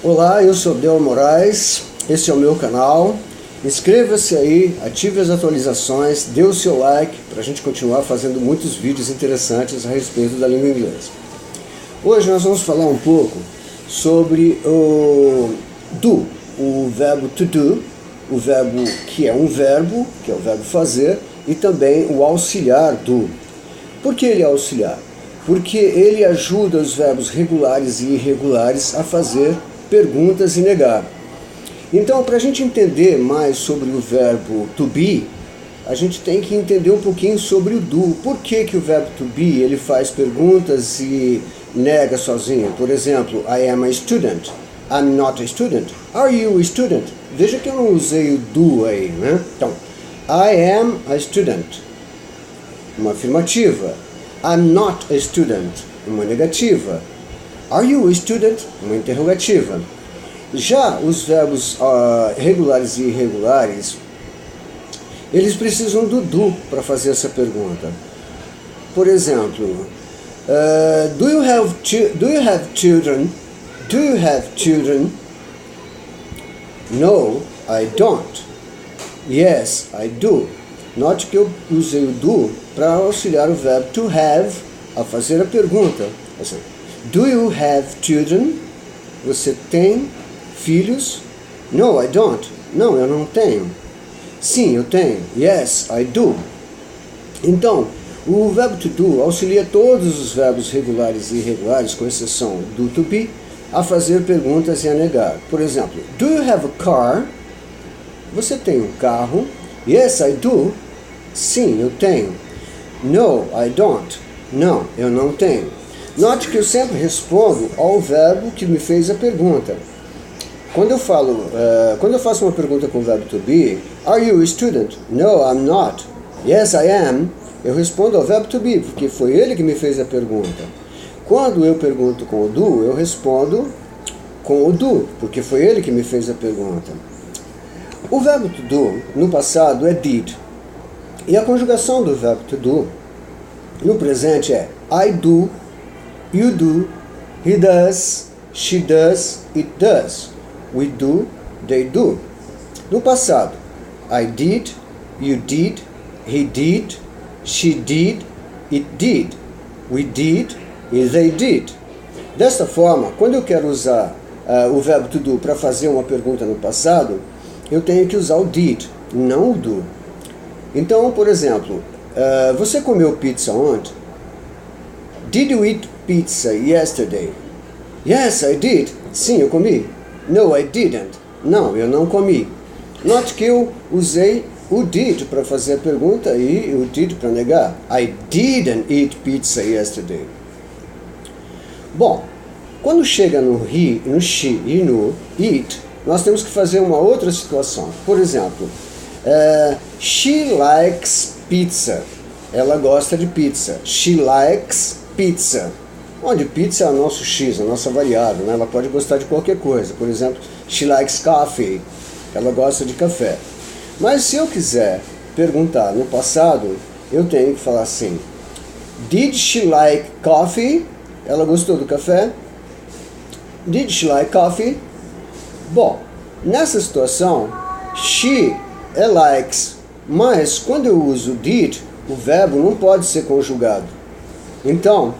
Olá, eu sou Del Moraes, esse é o meu canal. Inscreva-se aí, ative as atualizações, dê o seu like para a gente continuar fazendo muitos vídeos interessantes a respeito da língua inglesa. Hoje nós vamos falar um pouco sobre o do, o verbo to do, o verbo que é um verbo, que é o verbo fazer, e também o auxiliar do. Por que ele é auxiliar? Porque ele ajuda os verbos regulares e irregulares a fazer perguntas e negar. Então, para a gente entender mais sobre o verbo to be, a gente tem que entender um pouquinho sobre o do. Por que o verbo to be ele faz perguntas e nega sozinho? Por exemplo, I am a student. I'm not a student. Are you a student? Veja que eu não usei o do aí, né? Então, I am a student. Uma afirmativa. I'm not a student. Uma negativa. Are you a student? Uma interrogativa. Já os verbos regulares e irregulares, eles precisam do para fazer essa pergunta. Por exemplo, do you have children? Do you have children? No, I don't. Yes, I do. Note que eu usei o do para auxiliar o verbo to have a fazer a pergunta. Assim, do you have children? Você tem filhos? No, I don't. Não, eu não tenho. Sim, eu tenho. Yes, I do. Então, o verbo to do auxilia todos os verbos regulares e irregulares, com exceção do to be, a fazer perguntas e a negar. Por exemplo, do you have a car? Você tem um carro? Yes, I do. Sim, eu tenho. No, I don't. Não, eu não tenho. Note que eu sempre respondo ao verbo que me fez a pergunta. Quando eu faço uma pergunta com o verbo to be, are you a student? No, I'm not. Yes, I am. Eu respondo ao verbo to be, porque foi ele que me fez a pergunta. Quando eu pergunto com o do, eu respondo com o do, porque foi ele que me fez a pergunta. O verbo to do, no passado, é did. E a conjugação do verbo to do, no presente, é I do, you do, he does, she does, it does. We do, they do. No passado, I did, you did, he did, she did, it did. We did e they did. Desta forma, quando eu quero usar o verbo to do para fazer uma pergunta no passado, eu tenho que usar o did, não o do. Então, por exemplo, você comeu pizza ontem? Did you eat pizza yesterday? Yes, I did. Sim, eu comi. No, I didn't. Não, eu não comi. Note que eu usei o did para fazer a pergunta e o did para negar. I didn't eat pizza yesterday. Bom, quando chega no he, no she e no it, nós temos que fazer uma outra situação. Por exemplo, she likes pizza. Ela gosta de pizza. She likes pizza. Onde pizza é o nosso X, a nossa variável, né? Ela pode gostar de qualquer coisa. Por exemplo, she likes coffee. Ela gosta de café. Mas se eu quiser perguntar no passado, eu tenho que falar assim: did she like coffee? Ela gostou do café? Did she like coffee? Bom, nessa situação, she é likes, mas quando eu uso did, o verbo não pode ser conjugado. Então,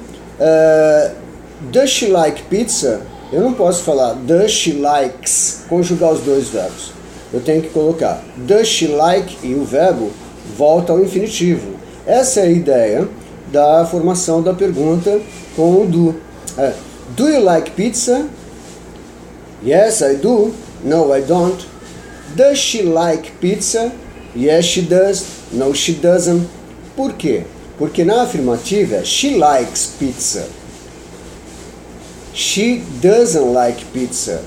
does she like pizza? Eu não posso falar does she likes, conjugar os dois verbos. Eu tenho que colocar does she like e o verbo volta ao infinitivo. Essa é a ideia da formação da pergunta com o do. Do you like pizza? Yes, I do. No, I don't. Does she like pizza? Yes, she does. No, she doesn't. Por quê? Porque na afirmativa, she likes pizza. She doesn't like pizza.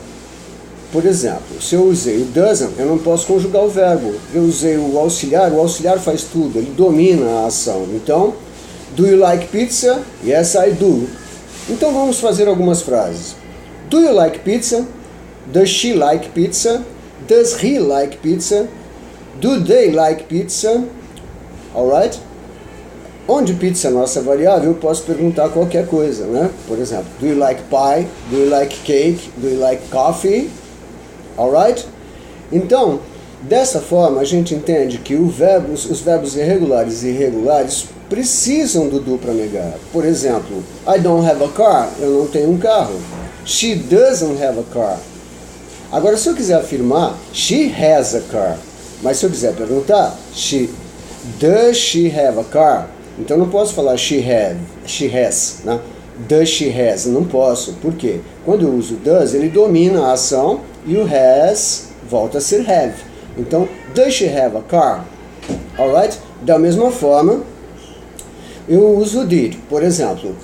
Por exemplo, se eu usei o doesn't, eu não posso conjugar o verbo. Eu usei o auxiliar faz tudo, ele domina a ação. Então, do you like pizza? Yes, I do. Então vamos fazer algumas frases. Do you like pizza? Does she like pizza? Does he like pizza? Do they like pizza? Alright? Onde pizza é a nossa variável, eu posso perguntar qualquer coisa, né? Por exemplo, do you like pie? Do you like cake? Do you like coffee? Alright? Então, dessa forma, a gente entende que os verbos irregulares e irregulares precisam do do para negar. Por exemplo, I don't have a car. Eu não tenho um carro. She doesn't have a car. Agora, se eu quiser afirmar, she has a car. Mas se eu quiser perguntar, does she have a car? Então não posso falar she has, né? Does she has? Não posso. Por quê? Quando eu uso does, ele domina a ação e o has volta a ser have. Então, does she have a car? Alright? Da mesma forma, eu uso did. Por exemplo,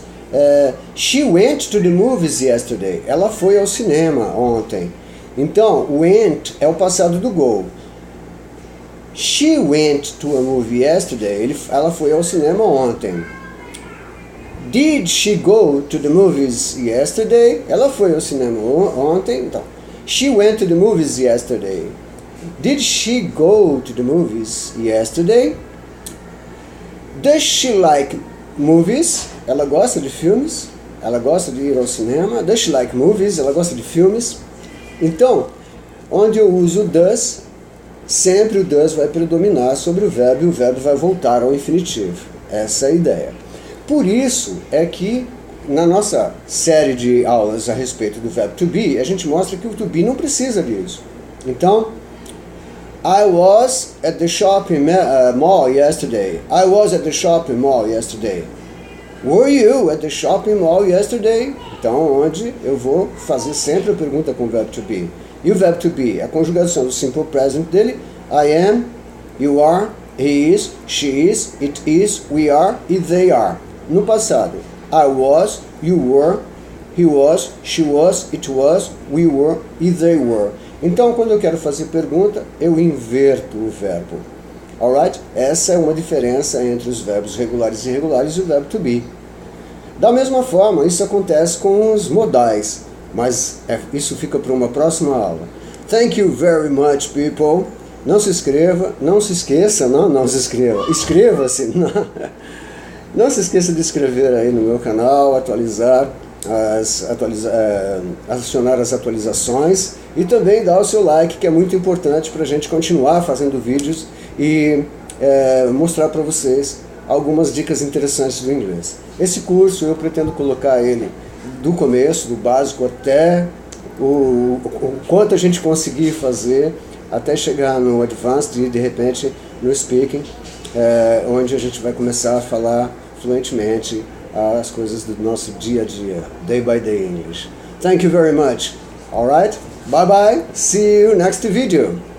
she went to the movies yesterday. Ela foi ao cinema ontem. Então, went é o passado do go. She went to a movie yesterday. Ela foi ao cinema ontem. Did she go to the movies yesterday? Ela foi ao cinema ontem. Então, she went to the movies yesterday. Did she go to the movies yesterday? Does she like movies? Ela gosta de filmes? Ela gosta de ir ao cinema? Does she like movies? Ela gosta de filmes? Então, onde eu uso does, sempre o does vai predominar sobre o verbo e o verbo vai voltar ao infinitivo. Essa é a ideia. Por isso é que na nossa série de aulas a respeito do verbo to be, a gente mostra que o to be não precisa disso. Então, I was at the shopping mall yesterday. I was at the shopping mall yesterday. Were you at the shopping mall yesterday? Então, onde eu vou fazer sempre a pergunta com o verbo to be. E o verbo to be, a conjugação do simple present dele, I am, you are, he is, she is, it is, we are e they are. No passado, I was, you were, he was, she was, it was, we were e they were. Então, quando eu quero fazer pergunta, eu inverto o verbo. Alright? Essa é uma diferença entre os verbos regulares e irregulares e o verbo to be. Da mesma forma, isso acontece com os modais, mas isso fica para uma próxima aula. Thank you very much, people. Não se inscreva, não se esqueça, não se inscreva, inscreva-se. Não se esqueça de inscrever aí no meu canal, acionar as atualizações e também dar o seu like, que é muito importante para a gente continuar fazendo vídeos e mostrar para vocês algumas dicas interessantes do inglês. Esse curso eu pretendo colocar ele do começo, do básico até o quanto a gente conseguir fazer até chegar no Advanced e de repente no Speaking, onde a gente vai começar a falar fluentemente as coisas do nosso dia a dia, day by day English. Thank you very much. Alright? Bye bye. See you next video.